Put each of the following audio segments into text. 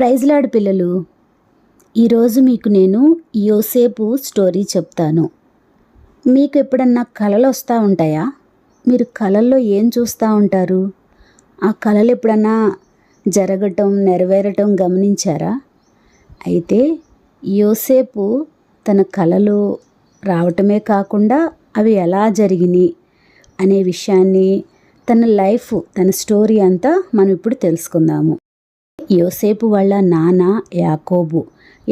Praise lord పిల్లలు, ఈరోజు మీకు నేను యోసేపు స్టోరీ చెప్తాను. మీకు ఎప్పుడన్నా కలలు వస్తూ ఉంటాయా? మీరు కలల్లో ఏం చూస్తూ ఉంటారు? ఆ కలలు ఎప్పుడన్నా జరగటం నెరవేరటం గమనించారా? అయితే యోసేపు తన కలలు రావటమే కాకుండా అవి ఎలా జరిగినాయి అనే విషయాన్ని, తన స్టోరీ అంతా మనం ఇప్పుడు తెలుసుకుందాము. యోసేపు వాళ్ళ నాన్న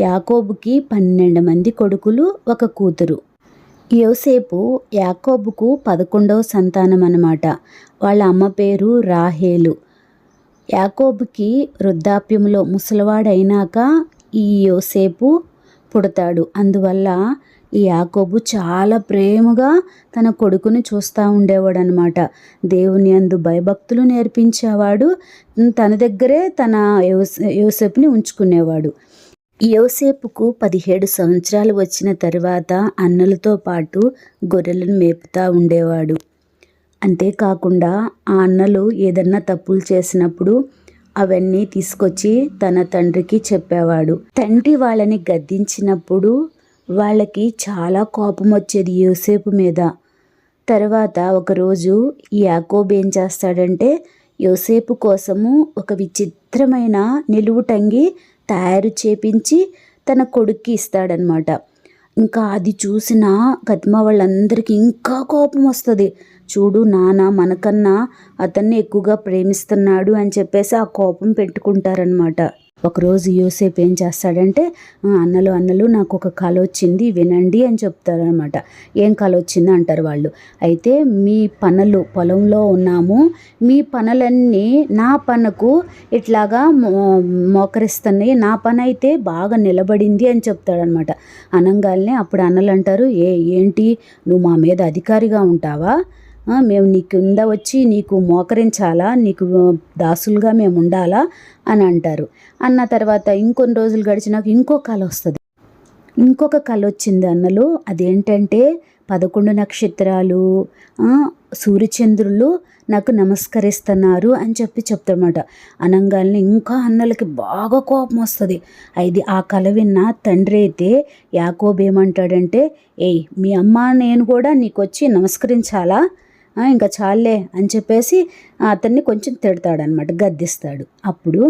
యాకోబుకి 12 మంది కొడుకులు, ఒక కూతురు. యోసేపు యాకోబుకు 11వ సంతానం అన్నమాట. వాళ్ళ అమ్మ పేరు రాహేలు. యాకోబుకి వృద్ధాప్యంలో ముసలివాడైనాక ఈ యోసేపు పుడతాడు. అందువల్ల ఈ యాకోబు చాలా ప్రేమగా తన కొడుకుని చూస్తూ ఉండేవాడు అనమాట. దేవుని యందు భయభక్తులు నేర్పించేవాడు. తన దగ్గరే తన యోసేపుని ఉంచుకునేవాడు. యోసేపుకు 17 సంవత్సరాలు వచ్చిన తర్వాత అన్నలతో పాటు గొర్రెలను మేపుతూ ఉండేవాడు. అంతేకాకుండా ఆ అన్నలు ఏదన్నా తప్పులు చేసినప్పుడు అవన్నీ తీసుకొచ్చి తన తండ్రికి చెప్పేవాడు. తండ్రి వాళ్ళని గద్దించినప్పుడు వాళ్ళకి చాలా కోపం వచ్చేది యోసేపు మీద. తర్వాత ఒకరోజు యాకోబు ఏం చేస్తాడంటే, యోసేపు కోసము ఒక విచిత్రమైన నిలువుటంగి తయారు చేపించి తన కొడుక్కి ఇస్తాడనమాట. ఇంకా అది చూసిన కతిమ వాళ్ళందరికీ ఇంకా కోపం వస్తుంది. చూడు, నాన్న మనకన్నా అతన్ని ఎక్కువగా ప్రేమిస్తున్నాడు అని చెప్పేసి ఆ కోపం పెట్టుకుంటారనమాట. ఒకరోజు యోసేపు ఏం చేస్తాడంటే, అన్నలు నాకు ఒక కల వచ్చింది, వినండి అని చెప్తారనమాట. ఏం కల వచ్చింది అంటారు వాళ్ళు. అయితే మీ పనులు, పొలంలో ఉన్నాము, మీ పనులన్నీ నా పనకు ఇట్లాగా మోకరిస్తున్నాయి, నా పని అయితే బాగా నిలబడింది అని చెప్తాడనమాట. అనంగాల్నే అప్పుడు అన్నలు అంటారు, ఏంటి నువ్వు మా మీద అధికారిగా ఉంటావా? మేము నీ కింద వచ్చి నీకు మోకరించాలా? నీకు దాసులుగా మేము ఉండాలా అని అంటారు. అన్న తర్వాత ఇంకొన్ని రోజులు గడిచినాక ఇంకొక కళ వచ్చింది అన్నలు. అదేంటంటే 11 నక్షత్రాలు, సూర్యచంద్రులు నాకు నమస్కరిస్తున్నారు అని చెప్తాడనమాట. అనంగాల్ని ఇంకా అన్నలకి బాగా కోపం వస్తుంది. అది ఆ కళ విన్న తండ్రి అయితే యాకోబు ఏమంటాడంటే, మీ అమ్మ నేను కూడా నీకు వచ్చి నమస్కరించాలా? ఇంకా చాలే అని చెప్పేసి అతన్ని కొంచెం తిడతాడనమాట, గద్దిస్తాడు. అప్పుడు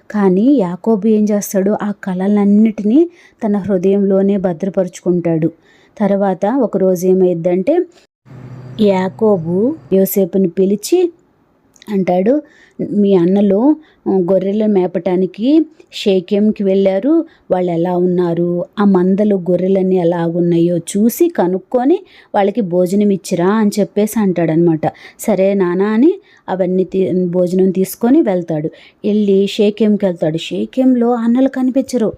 కానీ యాకోబు ఏం చేస్తాడు, ఆ కళలన్నిటినీ తన హృదయంలోనే భద్రపరుచుకుంటాడు. తర్వాత ఒకరోజు ఏమైందంటే, యాకోబు యోసేపుని పిలిచి అంటాడు, మీ అన్నలు గొర్రెలను మేపటానికి షేకెంకి వెళ్ళారు, వాళ్ళు ఎలా ఉన్నారు, ఆ మందలు గొర్రెలన్నీ ఎలా ఉన్నాయో చూసి కనుక్కొని వాళ్ళకి భోజనం ఇచ్చిరా అని చెప్పేసి అంటాడనమాట. సరే నాన్న అని అవన్నీ భోజనం తీసుకొని వెళ్తాడు. వెళ్ళి షేకెంకి వెళ్తాడు. షేకెంలో అన్నలు కనిపించరు.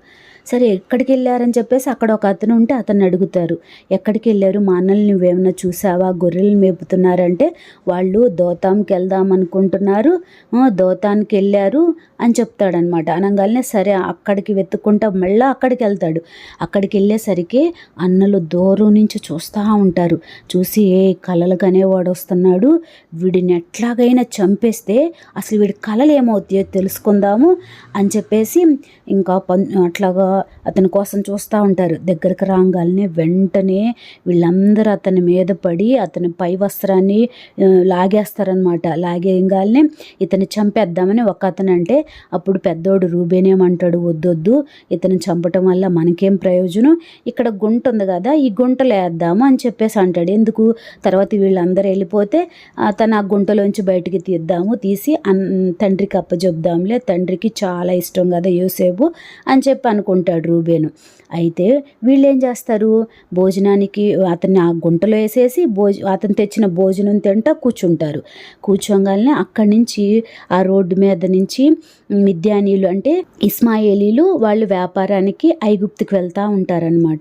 సరే ఎక్కడికి వెళ్ళారని చెప్పేసి అక్కడ ఒక అతను ఉంటే అతన్ని అడుగుతారు, ఎక్కడికి వెళ్ళారు, మా అన్నలు నువ్వేమన్నా చూసావా, గొర్రెలు మేపుతున్నారంటే వాళ్ళు దోతాంకి వెళ్దాం అనుకుంటున్నారు, దోతానికి వెళ్ళారు అని చెప్తాడనమాట. అనగానే సరే అక్కడికి వెతుక్కుంటా మళ్ళీ అక్కడికి వెళ్తాడు. అక్కడికి వెళ్ళేసరికి అన్నలు దూరం నుంచి చూస్తూ ఉంటారు. చూసి కలలు కనేవాడు వస్తున్నాడు, వీడిని ఎట్లాగైనా చంపేస్తే అసలు వీడి కలలు ఏమవుతాయో తెలుసుకుందాము అని చెప్పేసి ఇంకా అట్లాగా అతని కోసం చూస్తూ ఉంటారు. దగ్గరకు రాగానే వెంటనే వీళ్ళందరూ అతని మీద పడి అతని పై వస్త్రాన్ని లాగేస్తారనమాట. లాగేయగానే ఇతన్ని చంపేద్దామని ఒక అతను అంటే, అప్పుడు పెద్దోడు రూబేనేమంటాడు, వద్దొద్దు, ఇతను చంపటం వల్ల మనకేం ప్రయోజనం, ఇక్కడ గుంట ఉంది కదా, ఈ గుంటలో వేద్దాము అని చెప్పేసి అంటాడు. ఎందుకు, తర్వాత వీళ్ళందరూ వెళ్ళిపోతే తను ఆ గుంటలోంచి బయటికి తీసి తండ్రికి అప్పచెప్దాంలే, తండ్రికి చాలా ఇష్టం కదా యోసేపు అని చెప్పి అనుకుంటాడు రూబేను. అయితే వీళ్ళు ఏం చేస్తారు, భోజనానికి అతన్ని ఆ గుంటలో వేసేసి అతను తెచ్చిన భోజనం తింటా కూర్చుంటారు. కూర్చోగానే అక్కడి నుంచి ఆ రోడ్డు మీద నుంచి మిద్యానీయులు అంటే ఇస్మాయేలీలు వాళ్ళు వ్యాపారానికి ఐగుప్తుకు వెళ్తూ ఉంటారనమాట.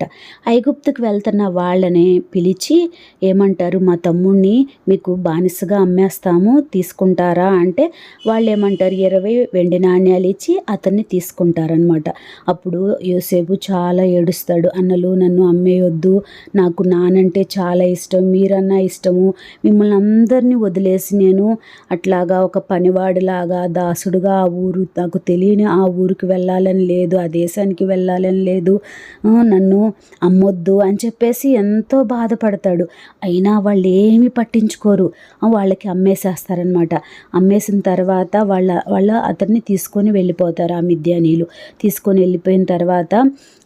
ఐగుప్తుకు వెళ్తున్న వాళ్ళని పిలిచి ఏమంటారు, మా తమ్ముడిని మీకు బానిసగా అమ్మేస్తాము, తీసుకుంటారా అంటే వాళ్ళు ఏమంటారు, 20 వెండి నాణ్యాలు ఇచ్చి అతన్ని తీసుకుంటారనమాట. అప్పుడు యోసేపు చాలా ఏడుస్తాడు. అన్నలు నన్ను అమ్మేయొద్దు, నాకు నానంటే చాలా ఇష్టం, మీరన్నా ఇష్టము, మిమ్మల్ని అందరినీ వదిలేసి నేను అట్లాగా ఒక పనివాడిలాగా దాసుడుగా ఆ ఊరు నాకు తెలియని ఆ ఊరికి వెళ్ళాలని లేదు, ఆ దేశానికి వెళ్ళాలని లేదు, నన్ను అమ్మొద్దు అని చెప్పేసి ఎంతో బాధపడతాడు. అయినా వాళ్ళు ఏమీ పట్టించుకోరు. వాళ్ళకి అమ్మేసేస్తారనమాట. అమ్మేసిన తర్వాత వాళ్ళ అతన్ని తీసుకొని వెళ్ళిపోతారు. ఆ మిద్యానీయులు తీసుకొని వెళ్ళిపోయిన తర్వాత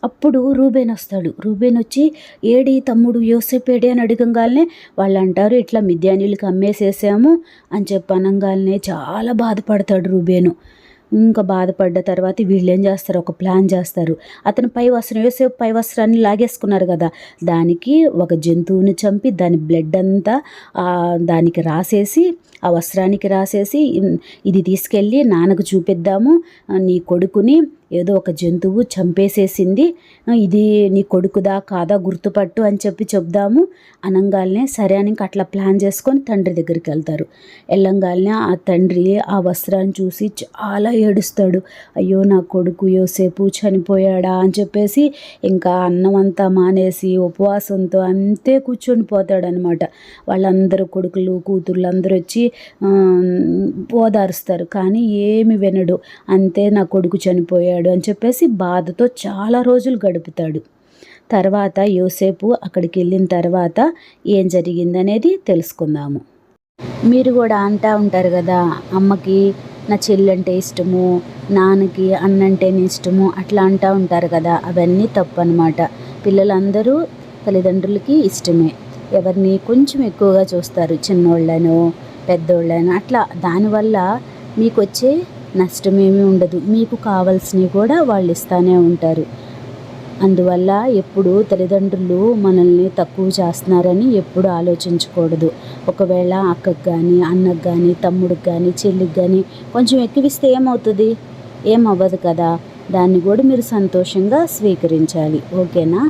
అప్పుడు రూబేన్ వస్తాడు. రూబేన్ వచ్చి ఏడి తమ్ముడు యోసేపు ఏడి అని అడగంగానే వాళ్ళు అంటారు, ఇట్లా మిద్యానీయులకి అమ్మేసేసాము అని చెప్పి అనగానే చాలా బాధపడతాడు రూబేను. ఇంకా బాధపడ్డ తర్వాత వీళ్ళు ఏం చేస్తారు, ఒక ప్లాన్ చేస్తారు. అతను పై వస్త్రం, యోసేపు పై వస్త్రాన్ని లాగేసుకున్నారు కదా, దానికి ఒక జంతువుని చంపి దాని బ్లడ్ అంతా దానికి రాసేసి, ఆ వస్త్రానికి రాసేసి, ఇది తీసుకెళ్ళి నాన్నకు చూపిద్దాము, నీ కొడుకుని ఏదో ఒక జంతువు చంపేసేసింది, ఇది నీ కొడుకుదా కాదా గుర్తుపట్టు అని చెప్పి చెప్దాము అనంగానే సరే అని అట్లా ప్లాన్ చేసుకొని తండ్రి దగ్గరికి వెళ్తారు. వెళ్ళంగానే ఆ తండ్రి ఆ వస్త్రాన్ని చూసి చాలా ఏడుస్తాడు. అయ్యో నా కొడుకు యోసేపు చనిపోయాడా అని చెప్పేసి ఇంకా అన్నం అంతా మానేసి ఉపవాసంతో అంతే కూర్చొని పోతాడనమాట. వాళ్ళందరూ కొడుకులు కూతుర్లు అందరూ వచ్చి ఓదారుస్తారు, కానీ ఏమి వినడు. అంతే నా కొడుకు చనిపోయాడు అని చెప్పేసి బాధతో చాలా రోజులు గడుపుతాడు. తర్వాత యోసేపు అక్కడికి వెళ్ళిన తర్వాత ఏం జరిగిందనేది తెలుసుకుందాము. మీరు కూడా అంటూ ఉంటారు కదా, అమ్మకి నా చెల్లంటే ఇష్టము, నాన్నకి అన్నంటేనే ఇష్టము, అట్లా అంటూ ఉంటారు కదా. అవన్నీ తప్పు అనమాట. పిల్లలందరూ తల్లిదండ్రులకి ఇష్టమే, ఎవరిని కొంచెం ఎక్కువగా చూస్తారు, చిన్నోళ్ళను పెద్దోళ్ళను అట్లా. దానివల్ల మీకు వచ్చే నష్టమేమీ ఉండదు, మీకు కావాల్సినవి కూడా వాళ్ళు ఇస్తూనే ఉంటారు. అందువల్ల ఎప్పుడు తల్లిదండ్రులు మనల్ని తక్కువ చేస్తున్నారని ఎప్పుడు ఆలోచించకూడదు. ఒకవేళ అక్కకు కానీ అన్నకు కానీ తమ్ముడికి కానీ చెల్లికి కానీ కొంచెం ఎక్కువిస్తే ఏమవుతుంది, ఏమవ్వదు కదా. దాన్ని కూడా మీరు సంతోషంగా స్వీకరించాలి. ఓకేనా?